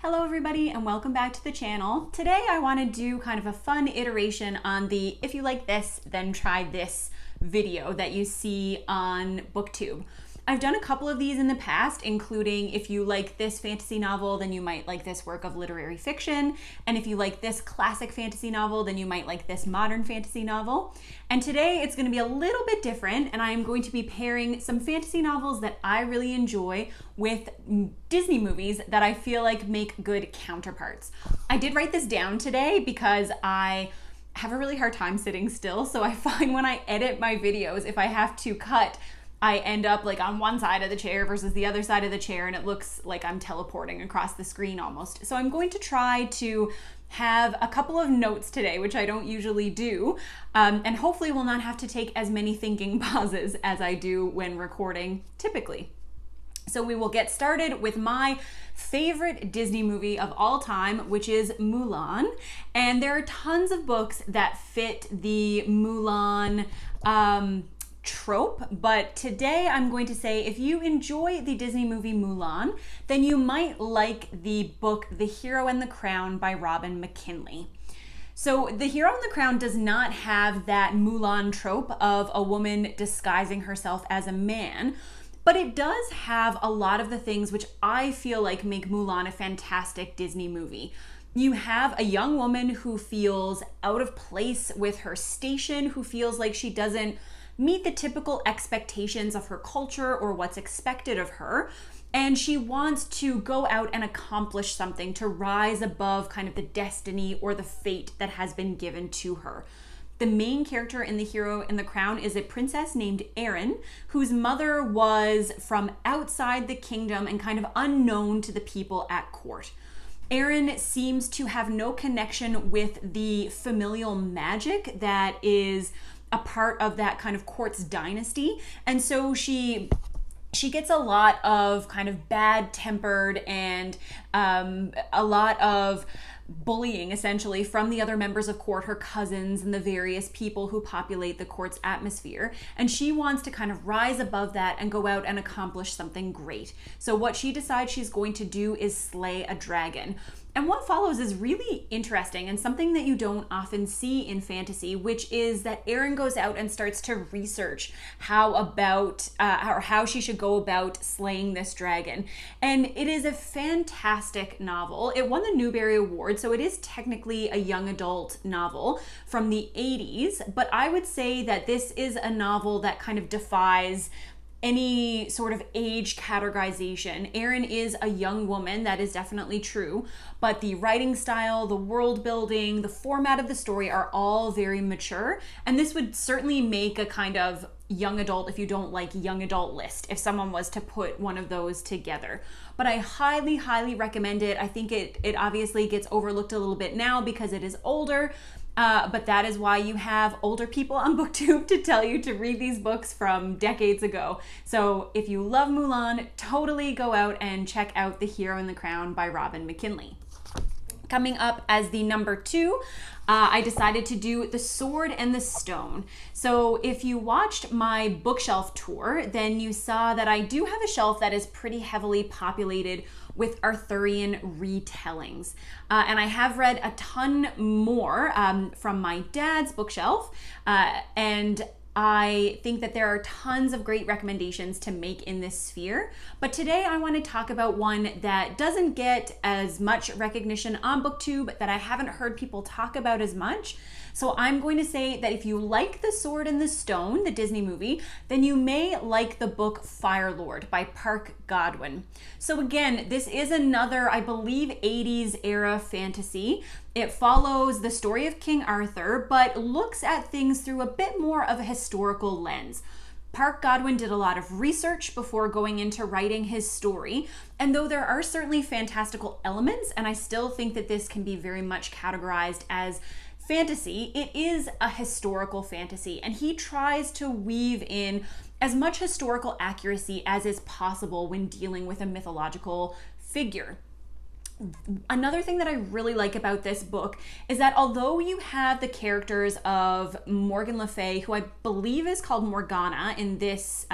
Hello everybody and welcome back to the channel. Today I want to do kind of a fun iteration on the if you like this, then try this video that you see on BookTube. I've done a couple of these in the past, including if you like this fantasy novel, then you might like this work of literary fiction. And if you like this classic fantasy novel, then you might like this modern fantasy novel. And today it's going to be a little bit different, and I'm going to be pairing some fantasy novels that I really enjoy with Disney movies that I feel like make good counterparts. I did write this down today because I have a really hard time sitting still. So I find when I edit my videos, if I have to cut, I end up like on one side of the chair versus the other side of the chair, and it looks like I'm teleporting across the screen almost. So I'm going to try to have a couple of notes today, which I don't usually do, and hopefully will not have to take as many thinking pauses as I do when recording typically. So we will get started with my favorite Disney movie of all time, which is Mulan. And there are tons of books that fit the Mulan trope, but today I'm going to say if you enjoy the Disney movie Mulan, then you might like the book The Hero and the Crown by Robin McKinley. So The Hero and the Crown does not have that Mulan trope of a woman disguising herself as a man, but it does have a lot of the things which I feel like make Mulan a fantastic Disney movie. You have a young woman who feels out of place with her station, who feels like she doesn't meet the typical expectations of her culture or what's expected of her. And she wants to go out and accomplish something to rise above kind of the destiny or the fate that has been given to her. The main character in The Hero and the Crown is a princess named Erin, whose mother was from outside the kingdom and kind of unknown to the people at court. Erin seems to have no connection with the familial magic that is a part of that kind of court's dynasty. And so she gets a lot of kind of bad-tempered and a lot of bullying essentially from the other members of court, her cousins and the various people who populate the court's atmosphere. And she wants to kind of rise above that and go out and accomplish something great. So what she decides she's going to do is slay a dragon. And what follows is really interesting and something that you don't often see in fantasy, which is that Erin goes out and starts to research how she should go about slaying this dragon. And it is a fantastic novel. It won the Newbery Award, so it is technically a young adult novel from the 80s, but I would say that this is a novel that kind of defies any sort of age categorization. Erin is a young woman, that is definitely true, but the writing style, the world building, the format of the story are all very mature, and this would certainly make a kind of young adult if you don't like young adult list if someone was to put one of those together. But I highly, highly recommend it. I think it obviously gets overlooked a little bit now because it is older, but that is why you have older people on BookTube to tell you to read these books from decades ago. So if you love Mulan, totally go out and check out The Hero and the Crown by Robin McKinley. Coming up as the number 2, I decided to do The Sword and the Stone. So if you watched my bookshelf tour, then you saw that I do have a shelf that is pretty heavily populated with Arthurian retellings. And I have read a ton more from my dad's bookshelf, and I think that there are tons of great recommendations to make in this sphere, but today I want to talk about one that doesn't get as much recognition on BookTube, that I haven't heard people talk about as much. So I'm going to say that if you like The Sword and the Stone, the Disney movie, then you may like the book Fire Lord by Park Godwin. So again, this is another, I believe, 80s era fantasy. It follows the story of King Arthur, but looks at things through a bit more of a historical lens. Park Godwin did a lot of research before going into writing his story, and though there are certainly fantastical elements, and I still think that this can be very much categorized as fantasy, it is a historical fantasy, and he tries to weave in as much historical accuracy as is possible when dealing with a mythological figure. Another thing that I really like about this book is that although you have the characters of Morgan Le Fay, who I believe is called Morgana in this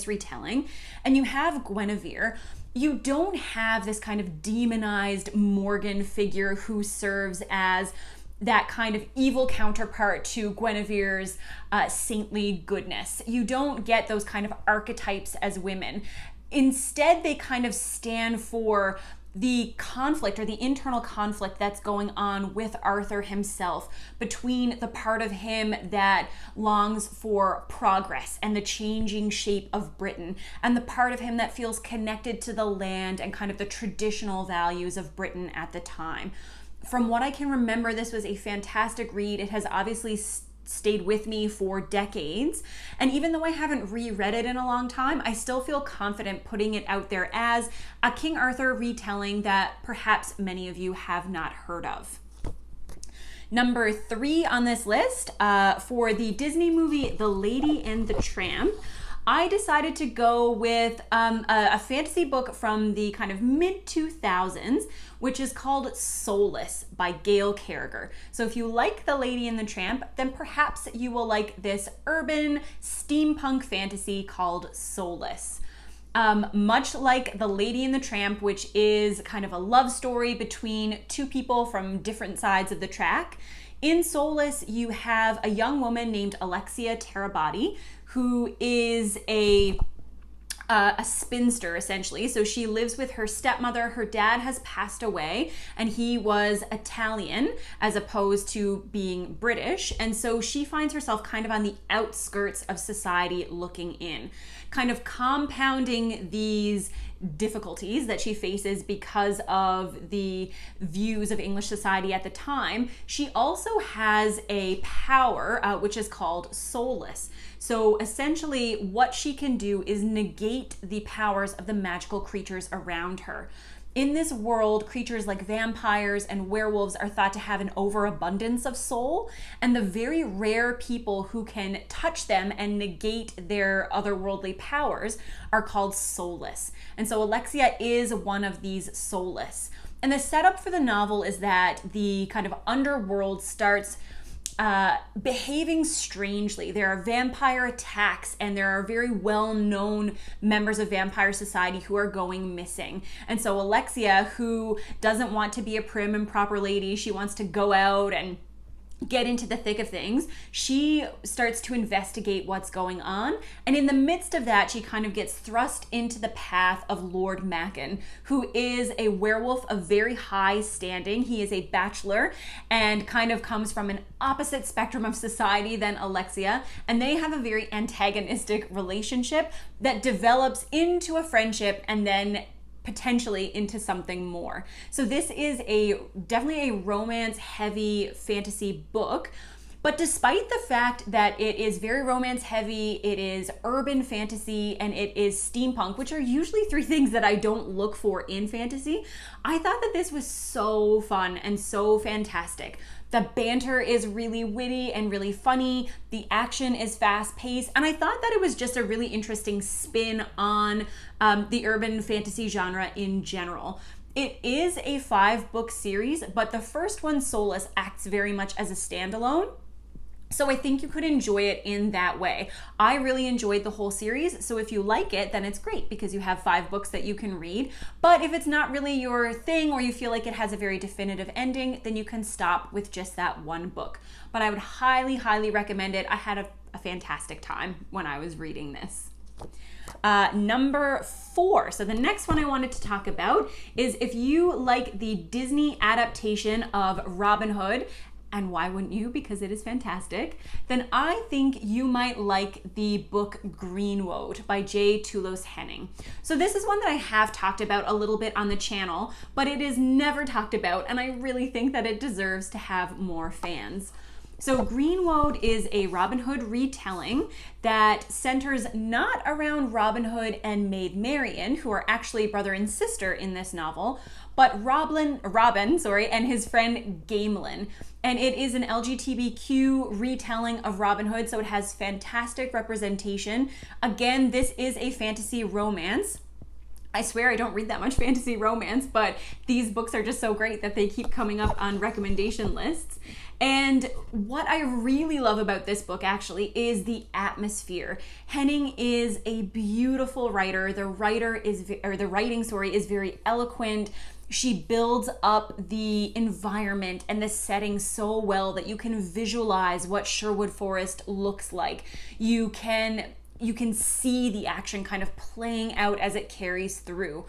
retelling, and you have Guinevere, you don't have this kind of demonized Morgan figure who serves as that kind of evil counterpart to Guinevere's saintly goodness. You don't get those kind of archetypes as women. Instead, they kind of stand for the conflict or the internal conflict that's going on with Arthur himself, between the part of him that longs for progress and the changing shape of Britain, and the part of him that feels connected to the land and kind of the traditional values of Britain at the time. From what I can remember, this was a fantastic read. It has obviously stayed with me for decades. And even though I haven't reread it in a long time, I still feel confident putting it out there as a King Arthur retelling that perhaps many of you have not heard of. Number 3 on this list, for the Disney movie The Lady and the Tramp, I decided to go with a fantasy book from the kind of mid-2000s, which is called Soulless by Gail Carriger. So if you like The Lady and the Tramp, then perhaps you will like this urban steampunk fantasy called Soulless. Much like The Lady and the Tramp, which is kind of a love story between two people from different sides of the track, in Soulless, you have a young woman named Alexia Terabati, who is a spinster, essentially. So she lives with her stepmother. Her dad has passed away, and he was Italian as opposed to being British. And so she finds herself kind of on the outskirts of society looking in, kind of compounding these difficulties that she faces because of the views of English society at the time. She also has a power, which is called Soulless. So essentially what she can do is negate the powers of the magical creatures around her. In this world, creatures like vampires and werewolves are thought to have an overabundance of soul, and the very rare people who can touch them and negate their otherworldly powers are called soulless. And so Alexia is one of these soulless. And the setup for the novel is that the kind of underworld starts behaving strangely. There are vampire attacks, and there are very well-known members of vampire society who are going missing. And so Alexia, who doesn't want to be a prim and proper lady, she wants to go out and get into the thick of things. She starts to investigate what's going on, and in the midst of that, she kind of gets thrust into the path of Lord Macken, who is a werewolf of very high standing. He is a bachelor and kind of comes from an opposite spectrum of society than Alexia, and they have a very antagonistic relationship that develops into a friendship and then potentially into something more. So this is definitely a romance heavy fantasy book, but despite the fact that it is very romance heavy, it is urban fantasy, and it is steampunk, which are usually 3 things that I don't look for in fantasy, I thought that this was so fun and so fantastic. The banter is really witty and really funny. The action is fast-paced, and I thought that it was just a really interesting spin on the urban fantasy genre in general. It is a 5-book series, but the first one, Soulless, acts very much as a standalone. So I think you could enjoy it in that way. I really enjoyed the whole series, so if you like it, then it's great because you have 5 books that you can read. But if it's not really your thing, or you feel like it has a very definitive ending, then you can stop with just that 1 book. But I would highly, highly recommend it. I had a fantastic time when I was reading this. Number 4. So the next one I wanted to talk about is if you like the Disney adaptation of Robin Hood, and why wouldn't you? Because it is fantastic. Then I think you might like the book Greenwoad by J. Toulouse Henning. So this is one that I have talked about a little bit on the channel, but it is never talked about, and I really think that it deserves to have more fans. So Greenwoad is a Robin Hood retelling that centers not around Robin Hood and Maid Marian, who are actually brother and sister in this novel, but Robin and his friend Gamelin. And it is an LGBTQ retelling of Robin Hood, so it has fantastic representation. Again, this is a fantasy romance. I swear I don't read that much fantasy romance, but these books are just so great that they keep coming up on recommendation lists. And what I really love about this book actually is the atmosphere. Henning is a beautiful writer. The writing is very eloquent. She builds up the environment and the setting so well that you can visualize what Sherwood Forest looks like. You can see the action kind of playing out as it carries through.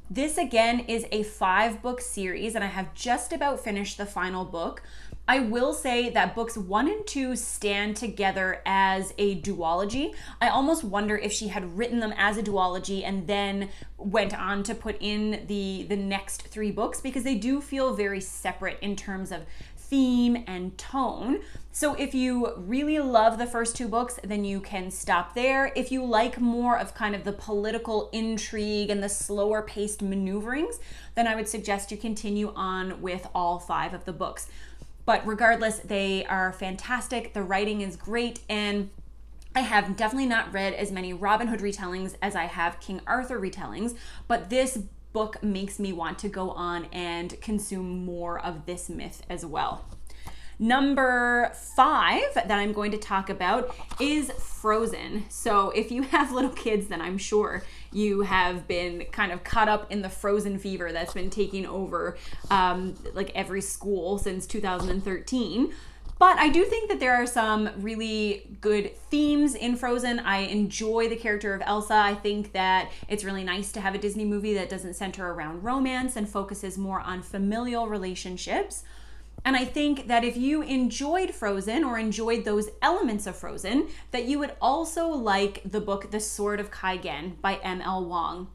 This again is a 5-book series, and I have just about finished the final book. I will say that books 1 and 2 stand together as a duology. I almost wonder if she had written them as a duology and then went on to put in the next 3 books, because they do feel very separate in terms of theme and tone. So if you really love the first 2 books, then you can stop there. If you like more of kind of the political intrigue and the slower paced maneuverings, then I would suggest you continue on with all 5 of the books. But regardless, they are fantastic. The writing is great, and I have definitely not read as many Robin Hood retellings as I have King Arthur retellings, but this book makes me want to go on and consume more of this myth as well. Number 5 that I'm going to talk about is Frozen. So if you have little kids, then I'm sure you have been kind of caught up in the Frozen fever that's been taking over like every school since 2013. But I do think that there are some really good themes in Frozen. I enjoy the character of Elsa. I think that it's really nice to have a Disney movie that doesn't center around romance and focuses more on familial relationships. And I think that if you enjoyed Frozen or enjoyed those elements of Frozen, that you would also like the book The Sword of Kai-Gen by M.L. Wong.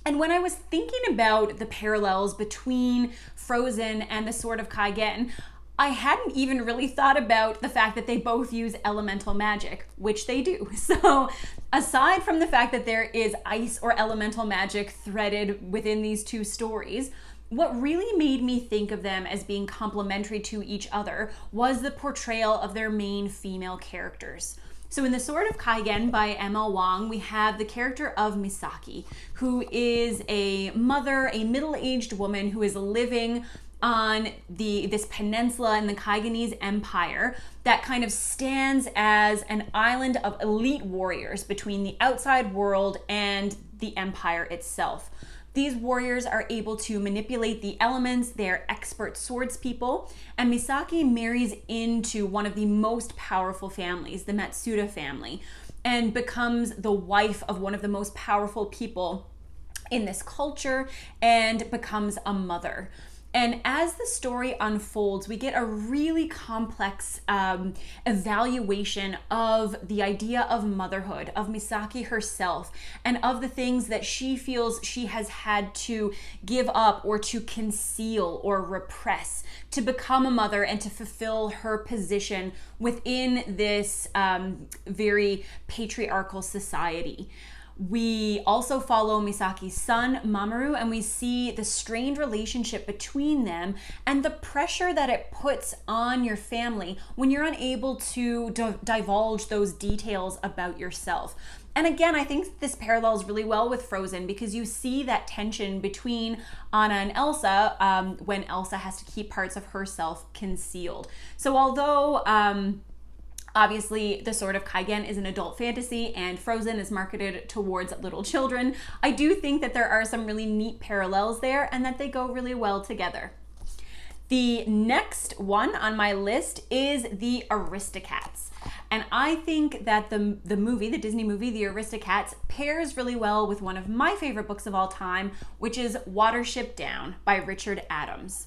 And when I was thinking about the parallels between Frozen and The Sword of Kai-Gen, I hadn't even really thought about the fact that they both use elemental magic, which they do. So aside from the fact that there is ice or elemental magic threaded within these 2 stories, what really made me think of them as being complementary to each other was the portrayal of their main female characters. So in The Sword of Kai-Gen by M.L. Wong, we have the character of Misaki, who is a mother, a middle-aged woman who is living on this peninsula in the Kaiganese Empire that kind of stands as an island of elite warriors between the outside world and the empire itself. These warriors are able to manipulate the elements, they're expert swordspeople, and Misaki marries into one of the most powerful families, the Matsuda family, and becomes the wife of one of the most powerful people in this culture and becomes a mother. And as the story unfolds, we get a really complex evaluation of the idea of motherhood, of Misaki herself, and of the things that she feels she has had to give up or to conceal or repress to become a mother and to fulfill her position within this very patriarchal society. We also follow Misaki's son, Mamoru, and we see the strained relationship between them and the pressure that it puts on your family when you're unable to divulge those details about yourself. And again, I think this parallels really well with Frozen because you see that tension between Anna and Elsa when Elsa has to keep parts of herself concealed. So although obviously, The Sword of Kai-Gen is an adult fantasy and Frozen is marketed towards little children, I do think that there are some really neat parallels there and that they go really well together. The next one on my list is The Aristocats. And I think that the Disney movie, The Aristocats, pairs really well with one of my favorite books of all time, which is Watership Down by Richard Adams.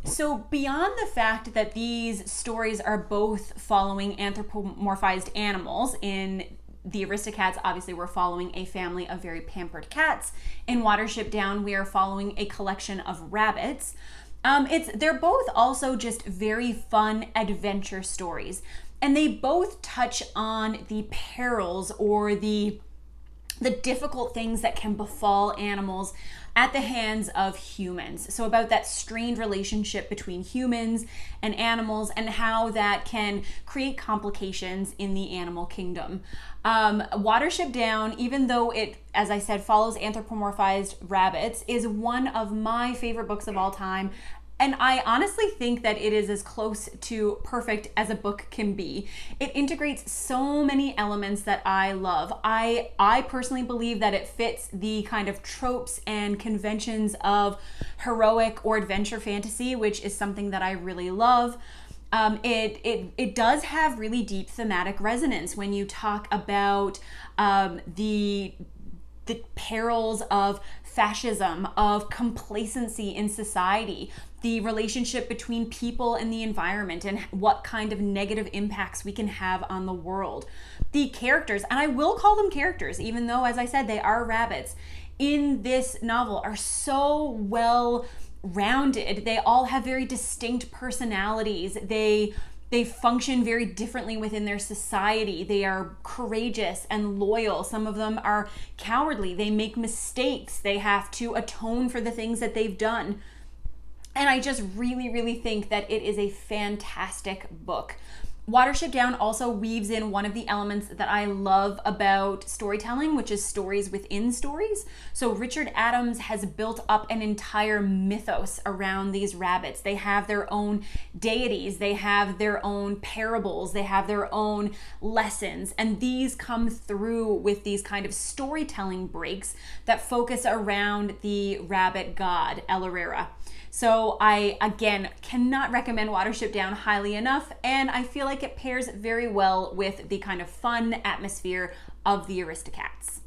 So beyond the fact that these stories are both following anthropomorphized animals, in The Aristocats, obviously we're following a family of very pampered cats. In Watership Down, we are following a collection of rabbits. They're both also just very fun adventure stories. And they both touch on the perils or the the difficult things that can befall animals at the hands of humans. So about that strained relationship between humans and animals and how that can create complications in the animal kingdom. Watership Down, even though it, as I said, follows anthropomorphized rabbits, is one of my favorite books of all time. And I honestly think that it is as close to perfect as a book can be. It integrates so many elements that I love. I personally believe that it fits the kind of tropes and conventions of heroic or adventure fantasy, which is something that I really love. It does have really deep thematic resonance when you talk about the perils of fascism, of complacency in society, the relationship between people and the environment, and what kind of negative impacts we can have on the world. The characters, and I will call them characters, even though, as I said, they are rabbits, in this novel are so well rounded. They all have very distinct personalities. They function very differently within their society. They are courageous and loyal. Some of them are cowardly. They make mistakes. They have to atone for the things that they've done. And I just really, really think that it is a fantastic book. Watership Down also weaves in one of the elements that I love about storytelling, which is stories within stories. So Richard Adams has built up an entire mythos around these rabbits. They have their own deities, they have their own parables, they have their own lessons, and these come through with these kind of storytelling breaks that focus around the rabbit god, El Herrera. So I, again, cannot recommend Watership Down highly enough, and I feel like it pairs very well with the kind of fun atmosphere of the Aristocats.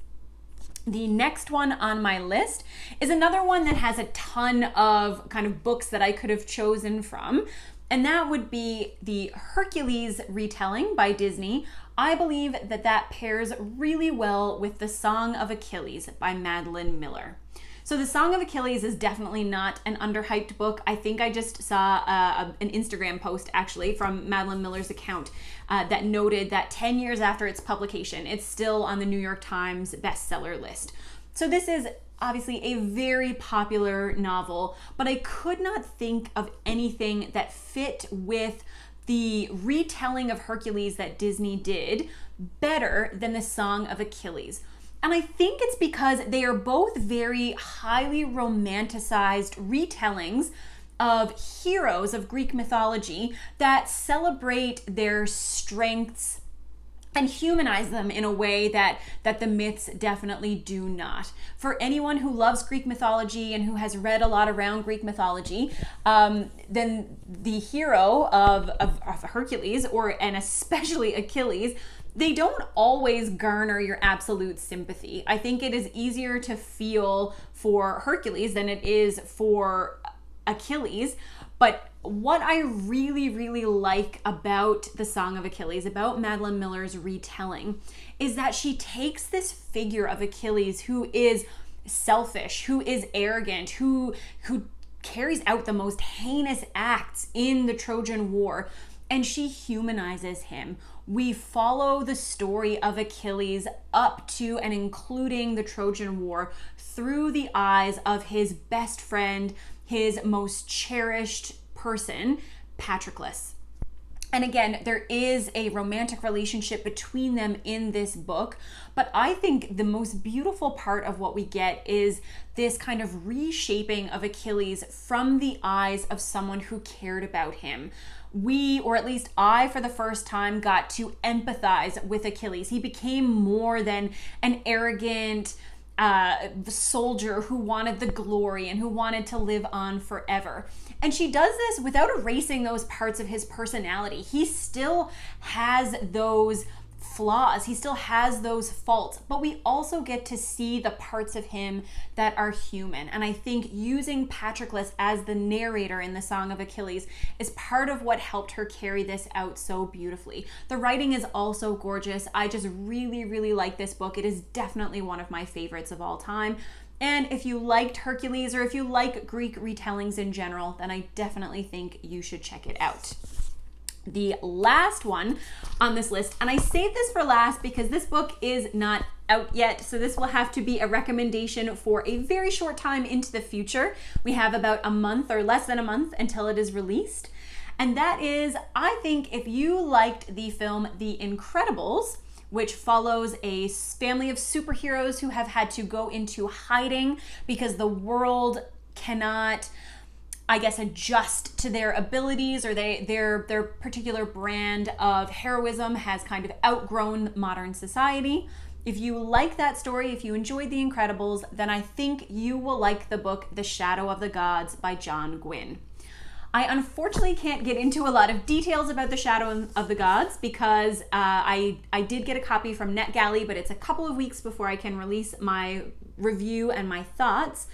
The next one on my list is another one that has a ton of kind of books that I could have chosen from, and that would be the Hercules retelling by Disney. I believe that that pairs really well with The Song of Achilles by Madeline Miller. So The Song of Achilles is definitely not an underhyped book. I think I just saw an Instagram post actually from Madeline Miller's account that noted that 10 years after its publication, it's still on the New York Times bestseller list. So this is obviously a very popular novel, but I could not think of anything that fit with the retelling of Hercules that Disney did better than The Song of Achilles. And I think it's because they are both very highly romanticized retellings of heroes of Greek mythology that celebrate their strengths and humanize them in a way that the myths definitely do not. For anyone who loves Greek mythology and who has read a lot around Greek mythology, then the hero of Hercules, and especially Achilles, they don't always garner your absolute sympathy. I think it is easier to feel for Hercules than it is for Achilles. But what I really, really like about The Song of Achilles, about Madeline Miller's retelling, is that she takes this figure of Achilles who is selfish, who is arrogant, who carries out the most heinous acts in the Trojan War, and she humanizes him. We follow the story of Achilles up to and including the Trojan War through the eyes of his best friend, his most cherished person, Patroclus. And again, there is a romantic relationship between them in this book, but I think the most beautiful part of what we get is this kind of reshaping of Achilles from the eyes of someone who cared about him. We, or at least I, for the first time, got to empathize with Achilles. He became more than an arrogant soldier who wanted the glory and who wanted to live on forever. And she does this without erasing those parts of his personality. He still has those flaws. He still has those faults, but we also get to see the parts of him that are human. And I think using Patroclus as the narrator in The Song of Achilles is part of what helped her carry this out so beautifully. The writing is also gorgeous. I just really, really like this book. It is definitely one of my favorites of all time. And if you liked Hercules, or if you like Greek retellings in general, then I definitely think you should check it out. The last one on this list, and I saved this for last because this book is not out yet, so this will have to be a recommendation for a very short time into the future. We have about a month or less than a month until it is released. And that is, I think if you liked the film The Incredibles, which follows a family of superheroes who have had to go into hiding because the world cannot, I guess, adjust to their abilities, or their particular brand of heroism has kind of outgrown modern society. If you like that story, if you enjoyed The Incredibles, then I think you will like the book The Shadow of the Gods by John Gwynne. I unfortunately can't get into a lot of details about The Shadow of the Gods because I did get a copy from NetGalley, but it's a couple of weeks before I can release my review and my thoughts.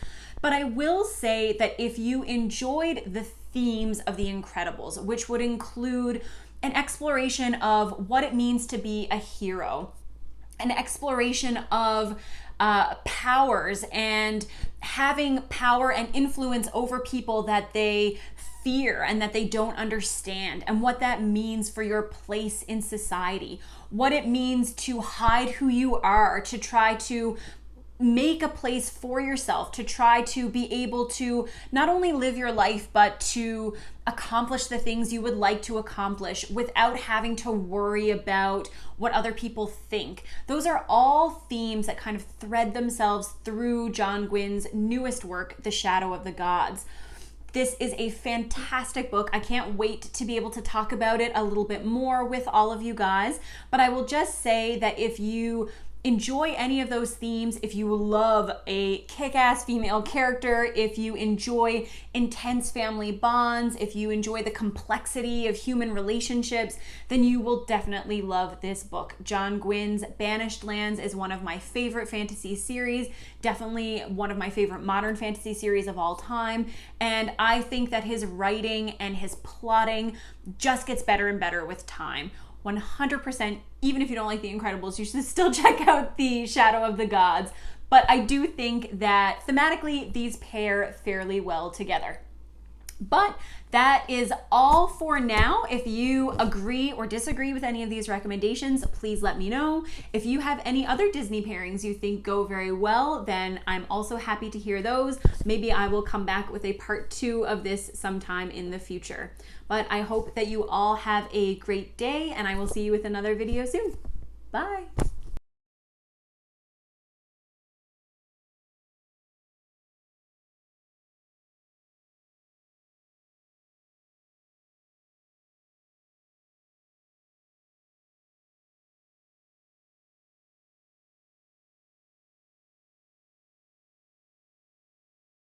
But I will say that if you enjoyed the themes of The Incredibles, which would include an exploration of what it means to be a hero, an exploration of powers and having power and influence over people that they fear and that they don't understand, and what that means for your place in society, what it means to hide who you are, to try to make a place for yourself, to try to be able to not only live your life, but to accomplish the things you would like to accomplish without having to worry about what other people think. Those are all themes that kind of thread themselves through John Gwynne's newest work, The Shadow of the Gods. This is a fantastic book. I can't wait to be able to talk about it a little bit more with all of you guys, but I will just say that if you enjoy any of those themes, if you love a kick-ass female character, if you enjoy intense family bonds, if you enjoy the complexity of human relationships, then you will definitely love this book. John Gwynne's Banished Lands is one of my favorite fantasy series, definitely one of my favorite modern fantasy series of all time, and I think that his writing and his plotting just gets better and better with time. 100%, even if you don't like The Incredibles, you should still check out The Shadow of the Gods. But I do think that thematically these pair fairly well together. But that is all for now. If you agree or disagree with any of these recommendations, please let me know. If you have any other Disney pairings you think go very well, then I'm also happy to hear those. Maybe I will come back with a part 2 of this sometime in the future. But I hope that you all have a great day, and I will see you with another video soon. Bye.